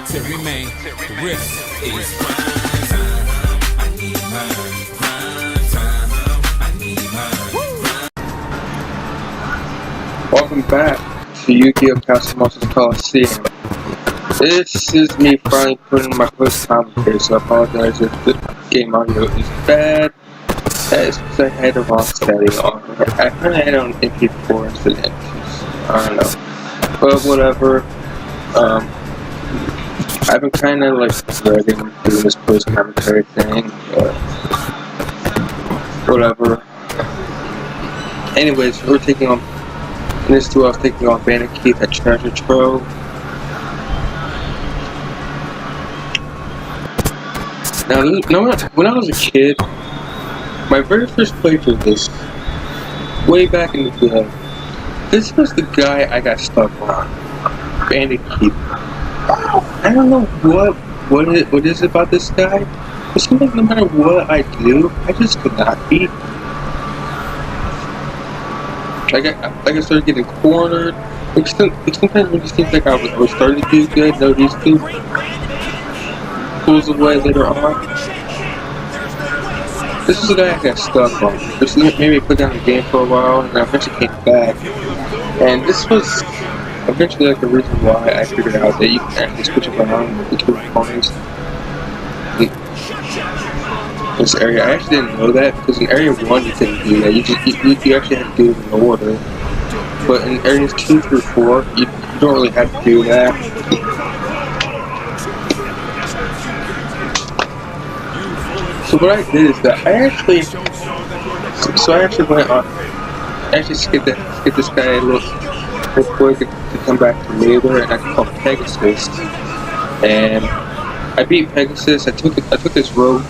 to remain. The risk is grind time. I need mine. Grind time. I need mine. Welcome back to Yu-Gi-Oh! Capsule Coliseum. This is me finally putting my first commentary, so I apologize if the game audio is bad. That is because I had the wrong setting on. I kind of had it on MP4 instead of MP2. I don't know. But whatever. I've been kind of like dreading doing this post commentary thing. Whatever. Anyways, we're taking on. In this duel, I was taking on Bandit Keith at Treasure Trove. Now, when I was a kid, my very first playthrough of this, way back in the day, this was the guy I got stuck on, Bandit Keith. I don't know what is it about this guy. It seems like no matter what I do, I just could not beat. I started getting cornered. Sometimes it just seems like I was starting to do good. No, these two pulls away later on. This is the guy I got stuck on. This made me put down the game for a while, and I eventually came back. And this was eventually like the reason why I figured out that you can actually switch up around between opponents. This area, I actually didn't know that because in Area 1 you couldn't do that. You actually had to do it in order. But in Areas 2 through 4, you don't really have to do that. So what I did is that I actually went on. I actually skipped this guy real quick to come back to later, and I called Pegasus. And I beat Pegasus. I took this rogue.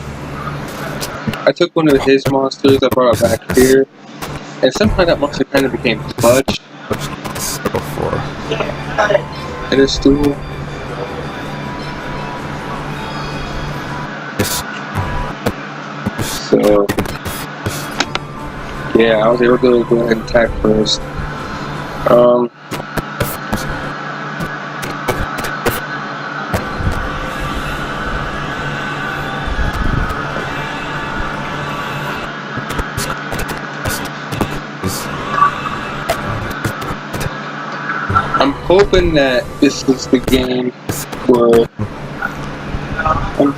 I took one of his monsters, I brought it back here, and somehow that monster kind of became clutch in this duel. So, yeah, I was able to go ahead and attack first. I'm hoping that this is the game where I'm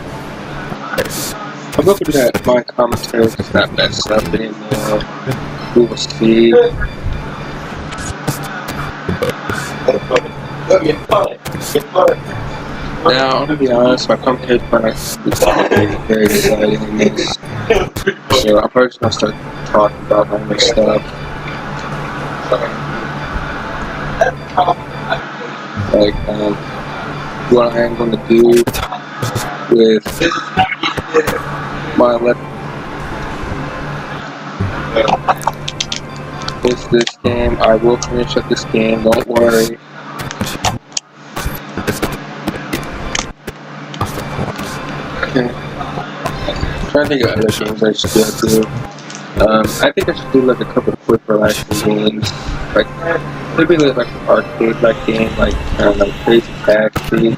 hoping that my commentary does not mess up anymore. We will see. Now, I'm gonna be honest, my commentary is very exciting in this. So I'm probably just gonna start talking about random stuff. Like, what I'm going to do with my left is this game. I will finish up this game, don't worry. Okay. I'm trying to think of other games I should do. I think I should do like a couple of quick relaxing games. Like, maybe like an arcade-like game, like, I don't know, Crazy Taxi.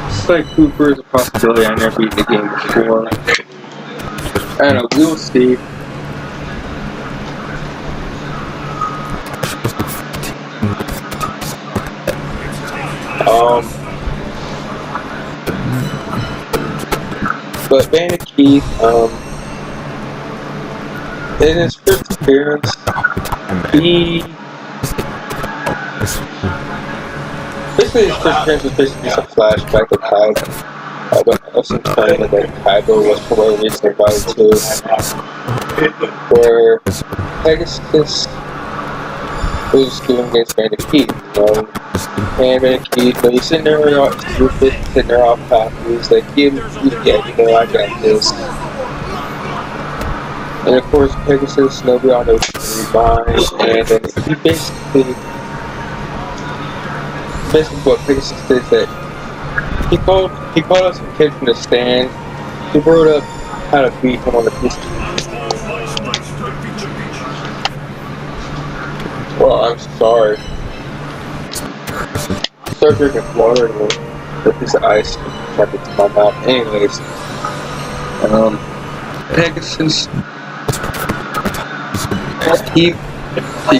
It's like Cooper is a possibility. I never beat the game before. I don't know, we'll see. But Bandit Keith, in his first appearance, basically his first appearance was basically just a flashback of Kaiba. Some time that Kaiba was for whatever reason invited to, where Pegasus was doing against Bandit Keith, you know. And Bandit Keith, but he's sitting there all stupid, sitting there all cocky. He's like, you get, you know, I got this. And of course, Pegasus, nobody on knows reminds, and then he basically what Pegasus did is that he called out some kid from the stand. He wrote up how to beat him on the piece. Well, I'm sorry. Start drinking water and put this ice back into my mouth. Anyways, Pegasus, he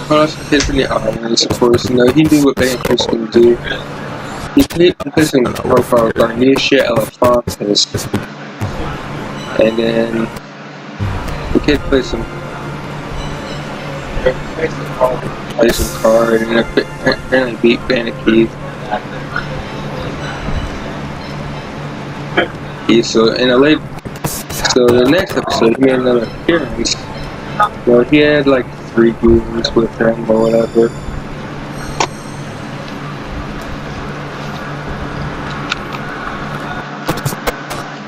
caught us hit from the islands, of course. You know, he knew what Bank was going to do. He played some profile Garnisha Elefantis, and then the kid played some card, and apparently beat Bandicoot. So the next episode he made another appearance. Well, he had like 3 goons with him or whatever.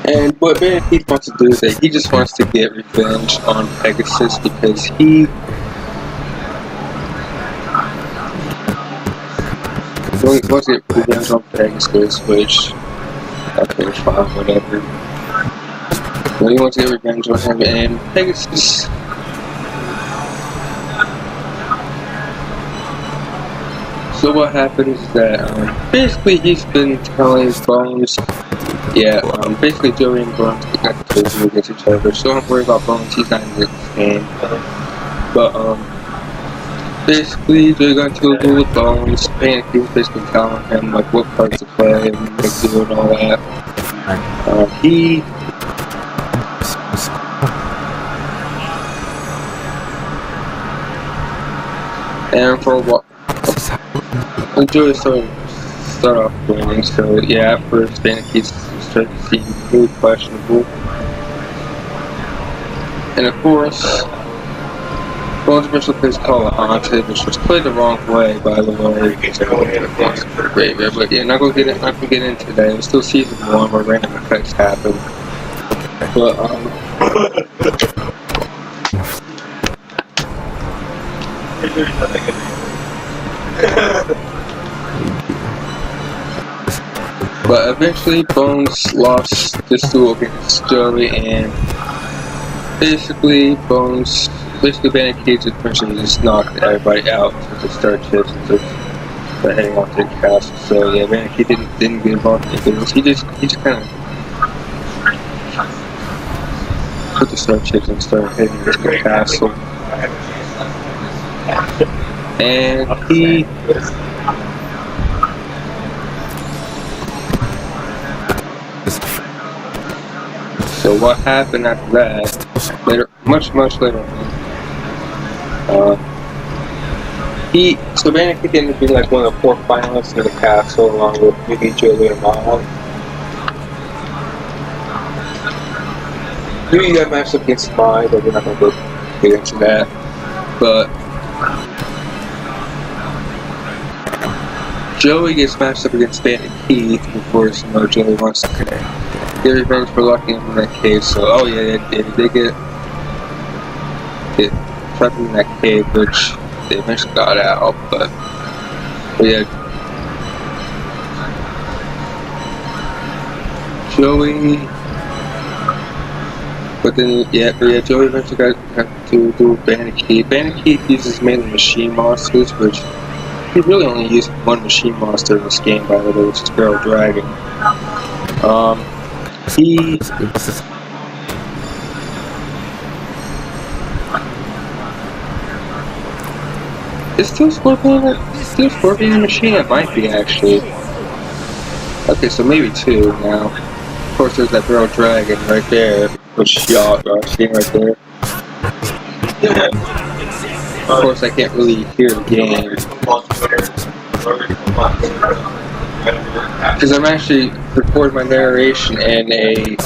And what Bandicoot wants to do is that he just wants to get revenge on Pegasus because he wants to get revenge on Pegasus, which okay, fine, whatever. But he wants to get revenge on him, and Pegasus. So what happens is that basically he's been telling Bones, basically Joey and Bones got the crazy against each other. So don't worry about Bones, he's not in this game. But basically Joey got into a duel with Bones, and he was basically telling him like what parts to play and what to do and all that. And for a while, Joey started off winning, so yeah, at first Bandicoot started to seem really questionable. And of course, Bones eventually plays Call of Haunted, which was played the wrong way, by the way. But yeah, not gonna get into that. It was still season 1 where random effects happen. But But eventually Bones lost this duel against Joey, and basically Bandicoot eventually just knocked everybody out with the star chips and just heading off to the castle. So yeah, Bandicoot didn't get involved in this. He just kind of put the star chips and started heading to the castle. And so what happened after that, much later on, so Bandicoot ended up being like one of the 4 finalists in the castle along with Yugi, Joey, and Mom. Yugi got matched up against Mai, but we're not going to get into that. But Joey gets matched up against Bandicoot, and of course, you know, Joey wants to get revenge for locking him in that cave. So, oh yeah, they get trapped in that cave, which they eventually got out. But yeah, Joey. But then, Joey eventually got to do Bandicoot. Bandicoot uses mainly machine monsters, which he really only used 1 machine monster in this game, by the way, which is Barrel Dragon. Is still Scorpion a machine? It might be, actually. Okay, so maybe 2 now. Of course, there's that Barrel Dragon right there, which y'all are seeing right there. Of course, I can't really hear the game because I'm actually recording my narration in a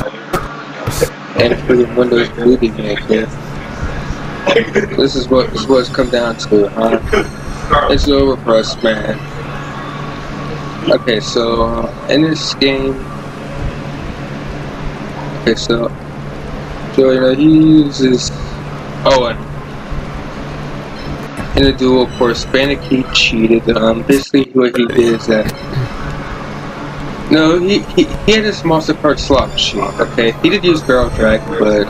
freaking Windows Movie Maker. This is what it's come down to, huh? It's over for us, man. Okay, so in this game, so Joey, you know, he uses and in the duel, of course, Bandicoot cheated. Basically, what he did is that he had this monster card slot machine. Okay, he did use Barrel Dragon, but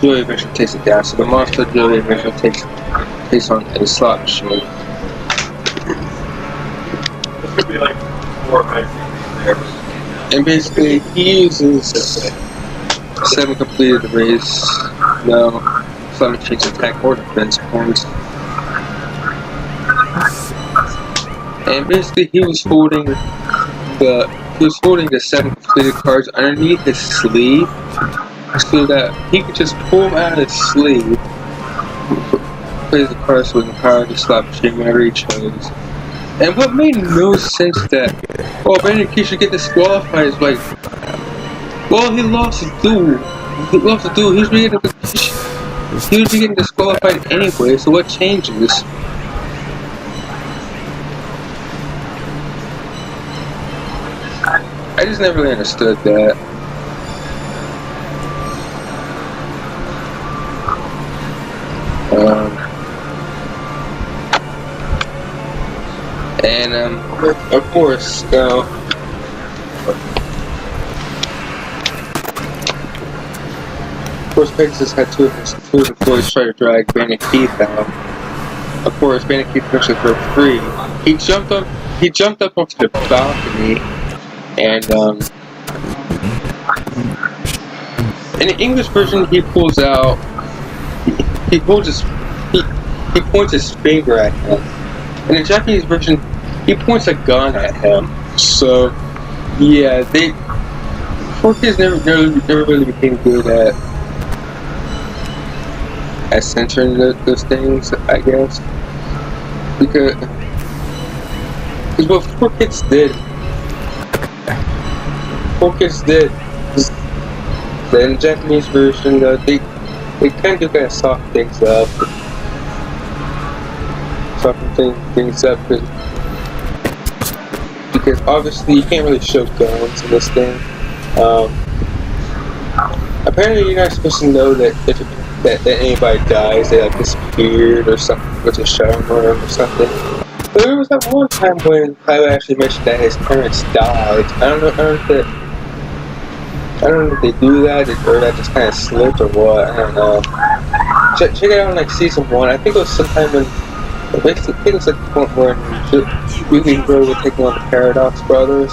Joey eventually takes it down. So the monster Joey eventually takes He's on a slot machine. There should be like 4 or 5 things there. And basically, he uses 7 completed race. No, slot machines attack or defense points. And basically, he was holding the 7 completed cards underneath his sleeve, so that he could just pull them out of his sleeve, play the cards with the power of the slot machine whenever he chose. And what made no sense that, oh, Brandon Key should get disqualified is like, well, he lost a duel. He lost a duel. He was getting disqualified anyway, so what changes? I just never really understood that. Of course, Pegasus had two of his employees try to drag Bandit Keith out. Of course, Bandit Keith eventually broke free. He jumped up onto the balcony, and in the English version, he pulls out. He points his finger at him. In the Japanese version, he points a gun at him. So, yeah, 4Kids never really became good at censoring those things, I guess. Because what 4Kids did is that in the Japanese version, they kind of soften things up. Because obviously you can't really show guns in this thing. Apparently you're not supposed to know that if anybody dies, they like disappeared or something with a shower room or something. But there was that one time when Tyler actually mentioned that his parents died. I don't know if they do that or that just kind of slipped or what. I don't know. Check it out in like season 1. I think it was sometime when. Basically, I think it was like the point where Weekly Bro would take on the Paradox Brothers.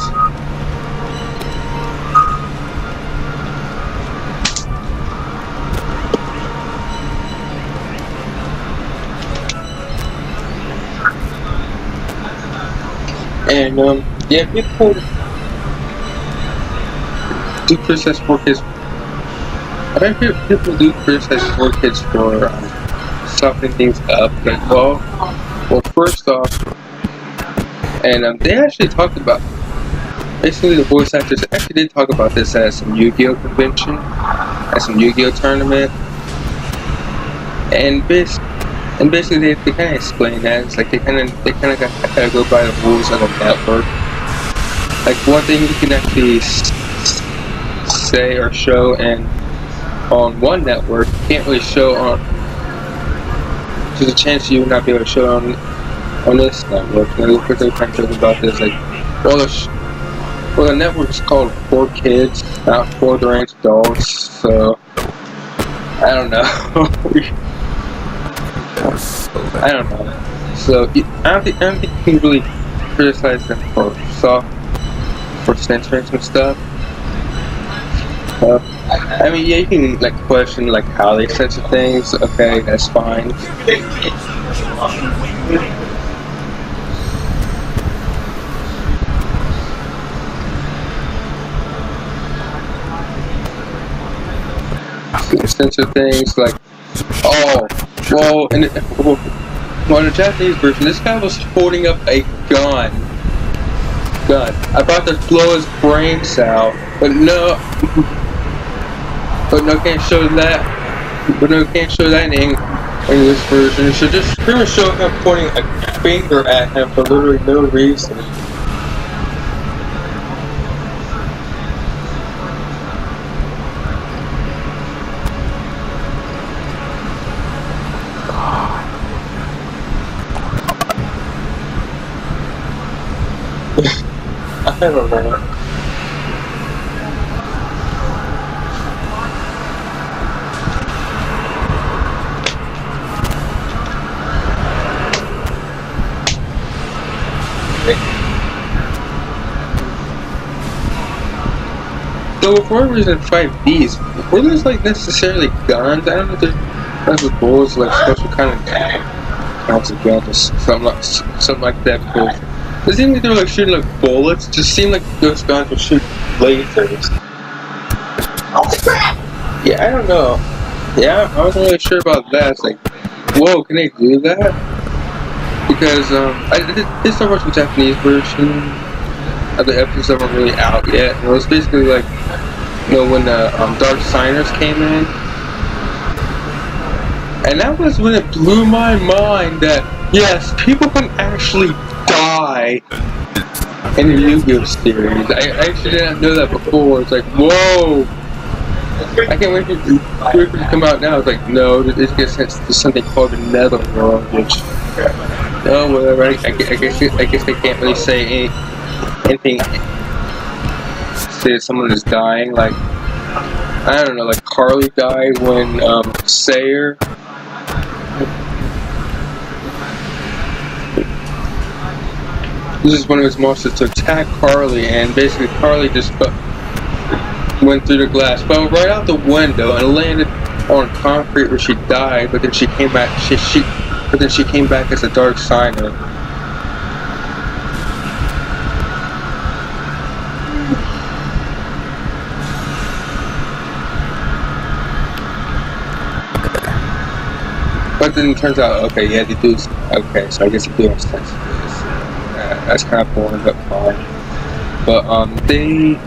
And yeah, people do criticize 4Kids. I think people do criticize 4Kids for softening things up. Like, well, first off, and they actually talked about, basically the voice actors actually did talk about this at some Yu-Gi-Oh convention, at some Yu-Gi-Oh tournament, and basically they kind of explain that. It's like they kind of gotta go by the rules of the network. Like one thing you can actually say or show on one network, you can't really show on. There's a chance you would not be able to show on this network. They're kind of joking about this, like, well, the network's called 4Kids, not 4 deranged adults. So I don't know. I don't know. So I don't think you can really criticize them for censoring some stuff. I mean, yeah, you can like question like how they censor things. Okay, that's fine. Censor things like, oh, well, in the Japanese version, this guy was holding up a gun. About to blow his brains out, but no, can't show that. But no, can't show that in English version. So just pretty much show him pointing a finger at him for literally no reason. I don't know. So for whatever reason, 5Ds, were those like necessarily guns? I don't know if they're bullets, like special kind of counts as guns or something like that. Because it seemed like they were like shooting like bullets. It just seemed like those guns would shoot lasers. Yeah, I don't know. Yeah, I wasn't really sure about that. It's like, whoa, can they do that? Because I did start watching the Japanese version of the episodes that weren't really out yet, and it was basically like, you know, when the Dark Signers came in, and that was when it blew my mind that yes, people can actually die in the Yu-Gi-Oh series. I actually didn't know that before. It's like, whoa! I can't wait for it to come out now. It's like, no, it gets sent to something called the Netherworld, which, oh, whatever. I guess they can't really say anything. Say that someone is dying, like, I don't know, like Carly died when Sayer uses one of his monsters to attack Carly, and basically Carly just went through the glass, fell right out the window, and landed on concrete where she died. But then she came back. But then she came back as a Dark Signer. But then it turns out, okay, yeah, they do. Okay, so I guess they do have sense. That's kind of boring, but fine. But they.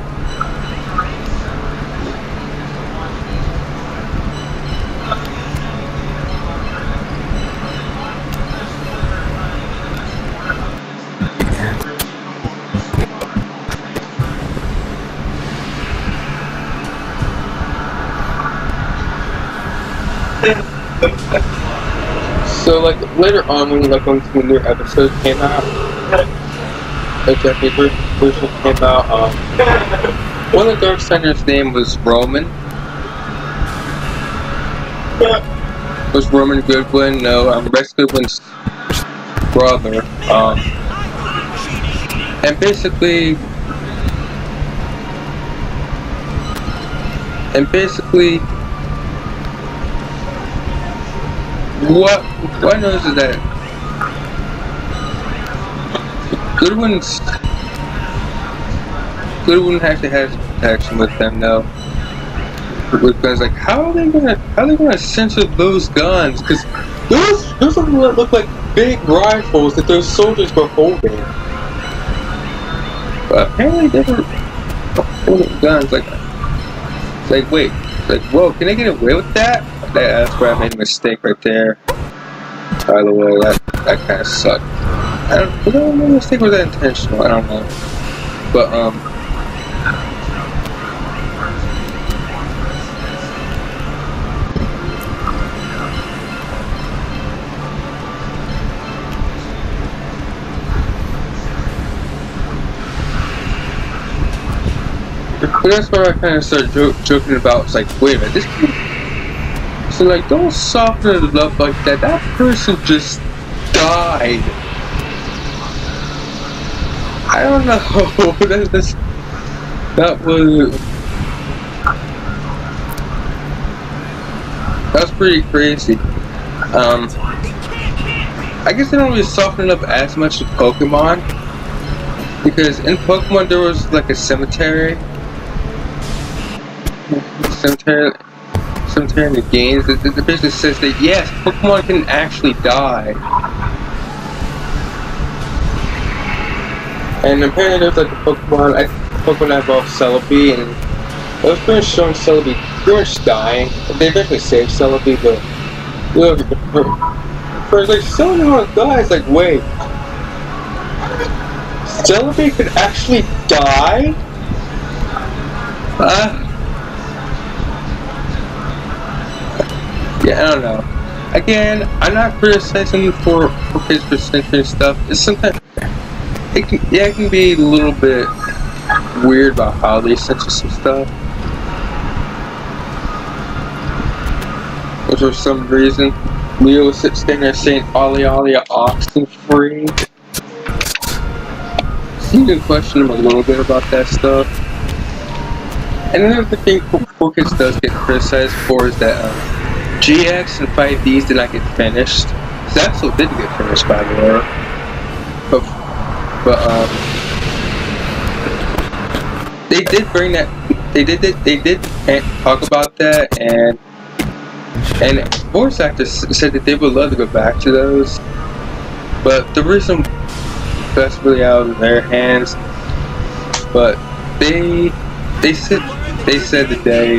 So like later on when new episodes came out, the Japanese version came out, one of the Dark Signers' name was Roman. Was Roman Goodwin? No, Rex Goodwin's brother. And basically what I noticed is that Goodwin actually has protection with them though. With guns, like how are they gonna censor those guns? Because those look like big rifles that those soldiers were holding. But apparently they were holding guns. Like it's like wait, like whoa, can they get away with that? That's where I made a mistake right there. By the way, that kind of sucked. I don't know if the mistake was that intentional. I don't know, but that's where I kind of started joking about. It's like, wait a minute, this. So like, don't soften it up like that. That person just died. I don't know. That was pretty crazy. I guess they don't really soften it up as much as Pokemon, because in Pokemon there was like a cemetery in the games that basically says that yes, Pokemon can actually die. And apparently there's like a Pokemon that involved Celebi, and it was pretty much showing Celebi pretty much dying. They eventually saved Celebi, but you know, for like Celebi on die, it's like wait, Celebi could actually die? Yeah, I don't know. Again, I'm not criticizing for kids for censoring stuff. It's sometimes it can be a little bit weird about how they censor some stuff. But for some reason, Leo was standing there saying "Ollie Ollie oxen free." You can question him a little bit about that stuff. And another thing 4Kids does get criticized for is that GX and 5Ds did not get finished. Zapsel did get finished, by the way. But they did bring that. They did talk about that, and voice actors said that they would love to go back to those. But the reason that's really out of their hands. But they said that they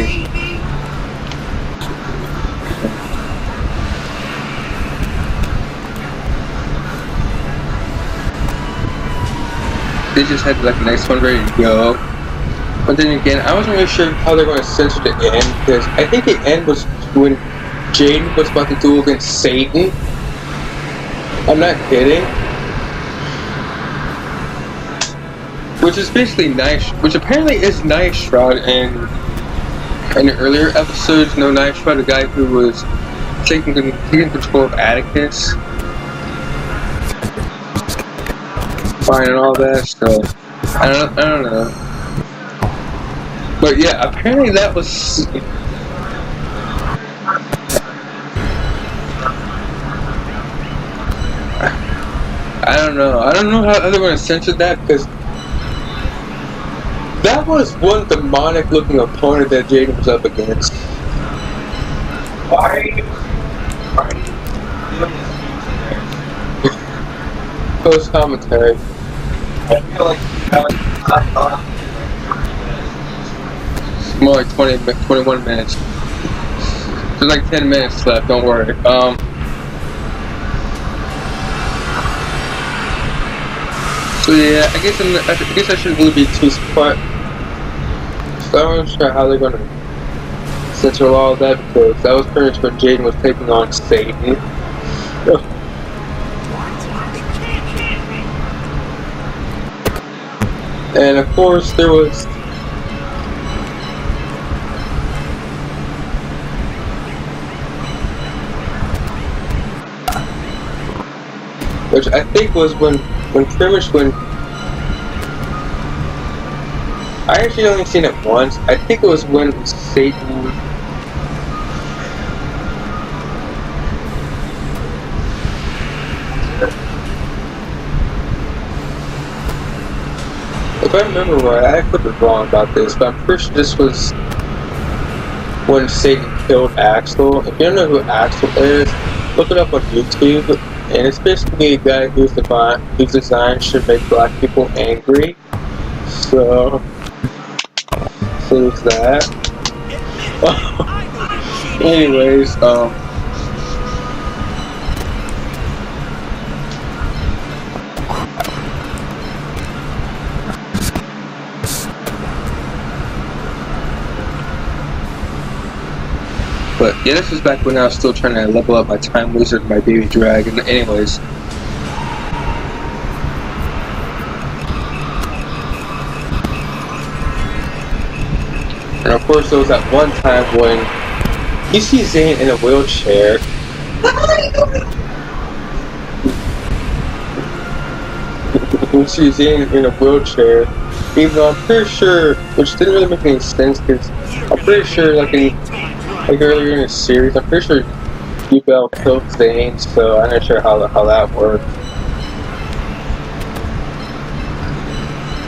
just had like the next one ready to go. But then again, I wasn't really sure how they're going to censor the end, because I think the end was when Jaden was about to duel against Satan. I'm not kidding. Which is basically Night, which apparently is Night Shroud in the earlier episodes. No, Night Shroud, the guy who was taking control of Atticus. Fine and all that, so I don't know. But yeah, apparently that was I don't know how they're going to censor that, because that was one demonic looking opponent that Jaden was up against. Why? Post commentary. I feel like More like 21 minutes. There's like 10 minutes left, don't worry. So yeah, I guess I shouldn't really be too surprised. So I'm not sure how they're gonna censor all of that, because that was pretty much when Jaden was taking on Satan. And of course there was which I think was when I actually only seen it once. I think it was when Satan if I remember right, I could be wrong about this, but I'm pretty sure this was when Satan killed Axel. If you don't know who Axel is, look it up on YouTube. And it's basically a guy whose design should make black people angry. So there's that. Anyways, but yeah, this was back when I was still trying to level up my time wizard and my baby dragon. Anyways. And of course there was that one time when you see Zane in a wheelchair. You see Zane in a wheelchair, even though I'm pretty sure, which didn't really make any sense, because I'm pretty sure like earlier in the series, I'm pretty sure Bell killed Zane, so I'm not sure how that worked.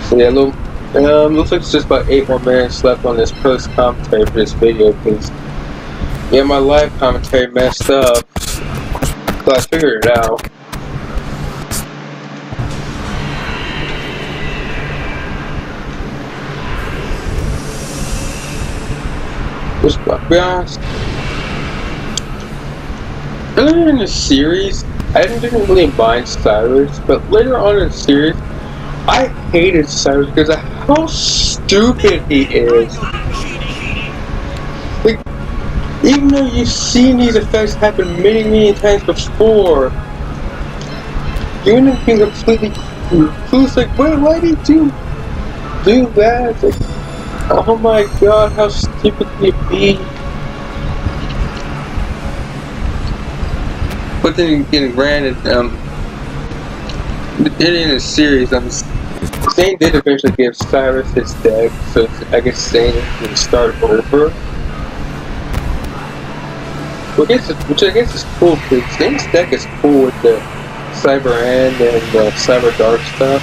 So yeah, looks like it's just about 8 more minutes left on this post commentary for this video, because yeah, my live commentary messed up, so I figured it out. Just to be honest, earlier in the series, I didn't really mind Cyrus, but later on in the series, I hated Cyrus because of how stupid he is. Like, even though you've seen these effects happen many times before, you end up being completely confused. Like, wait, why did you do that? It's like, oh my god, how stupid can you be? But then getting granted, in a series, Zane did eventually give Cyrus his deck, so I guess Zane can start over. Which I guess is cool because Zane's deck is cool with the Cyber End and the Cyber Dark stuff.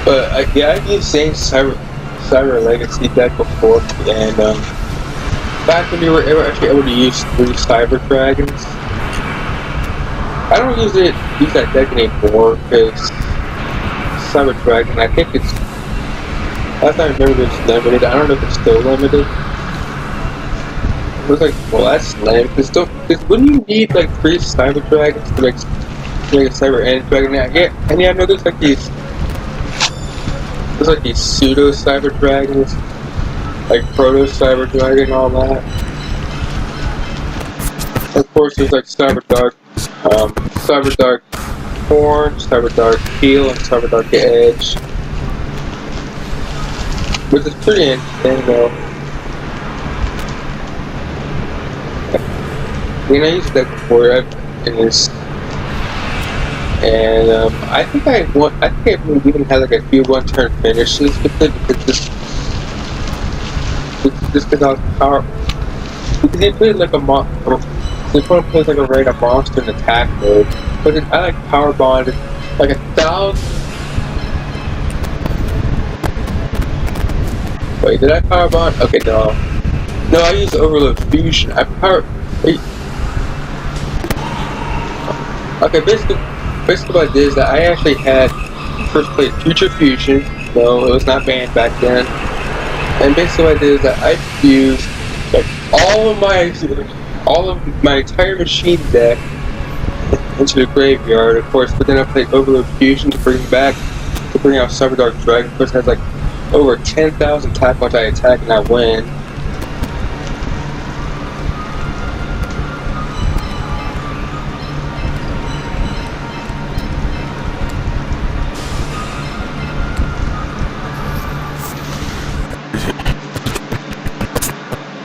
But yeah, I've used Zane's Cyber Legacy deck before, and back when you were actually able to use 3 Cyber Dragons. I don't use that deck anymore because Cyber Dragon, I think it's, last time I remember it's limited. I don't know if it's still limited. It was like, well, that's lame. Cause wouldn't you need like 3 Cyber Dragons to make a Cyber End Dragon? And yeah, I know there's like these pseudo Cyber Dragons, like Proto Cyber Dragon and all that. Of course, there's like Cyber Dark Horn, Cyber Dark Heel, and Cyber Dark Edge, which is pretty interesting though. I used that before, I think I even had like a few one-turn finishes with it because because I was because they played like they played like a random monster in attack mode, but I like power bonded like 1,000. Wait, did I power bond? Okay, no, I used Overload Fusion. Okay, basically what I did is that I actually had first played Future Fusion, though it was not banned back then. And basically what I did is that I fused like all of my entire machine deck into the graveyard, of course, but then I played Overload Fusion to bring out Cyber Dark Dragon. Of course, it has like over 10,000 attack once I attack and I win.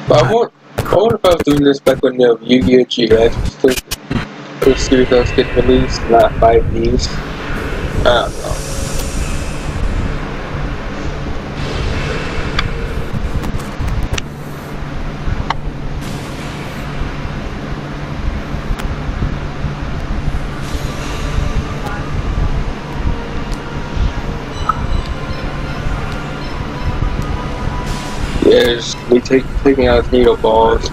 But I wonder if I was doing this back when Yu-Gi-Oh! GX was still the series that was getting released, not 5Ds. I don't know. Yeah, just me taking out his needle balls.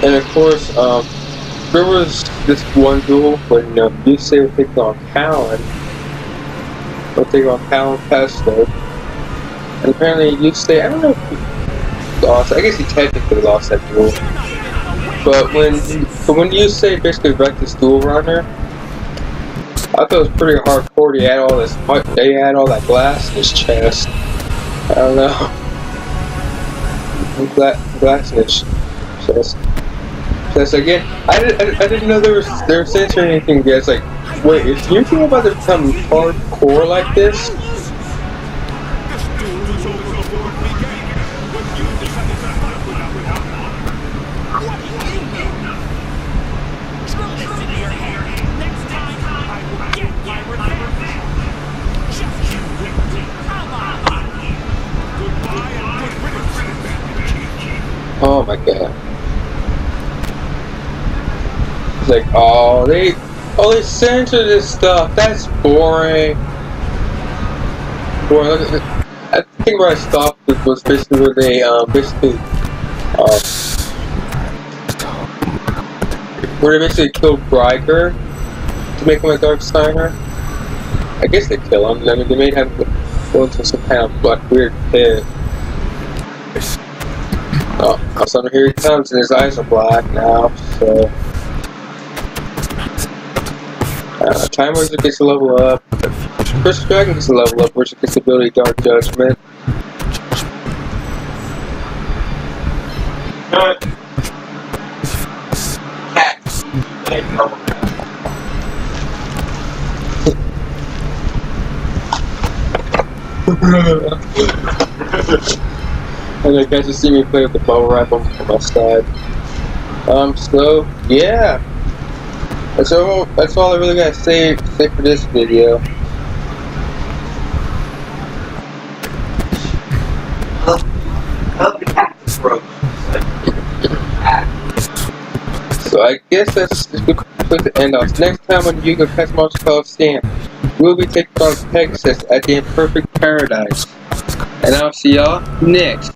And of course, there was this one duel when you say we're taking on Callan. We're taking on Callan Pesto. And apparently you say, I don't know if he lost, I guess he technically lost that duel. But when you say basically wrecked this duel runner, I thought it was pretty hardcore. He had all that glass in his chest. I don't know. Glass in his chest. That's again, I didn't know they were censoring anything, guys. Like, wait, is Yu-Gi-Oh! About to become hardcore like this? Oh my god. It's like, oh, they censor this stuff. That's boring. Boring. I think where I stopped was basically where they killed Riker to make him a Dark Steiner. I guess they kill him. I mean, they made him go into some kind of black weird pit. Oh, all of a sudden here he comes, and his eyes are black now. So, Time Wizard gets a level up. First Dragon gets a level up, which gets the ability Dark Judgment. And I guys just see me play with the bubble wrap on my side. So yeah, that's all I really gotta say for this video. So I guess that's a good place to end off. Next time on Yu-Gi-Oh! Pets Coliseum, we'll be taking on Pegasus at the Imperfect Paradise. And I'll see y'all next.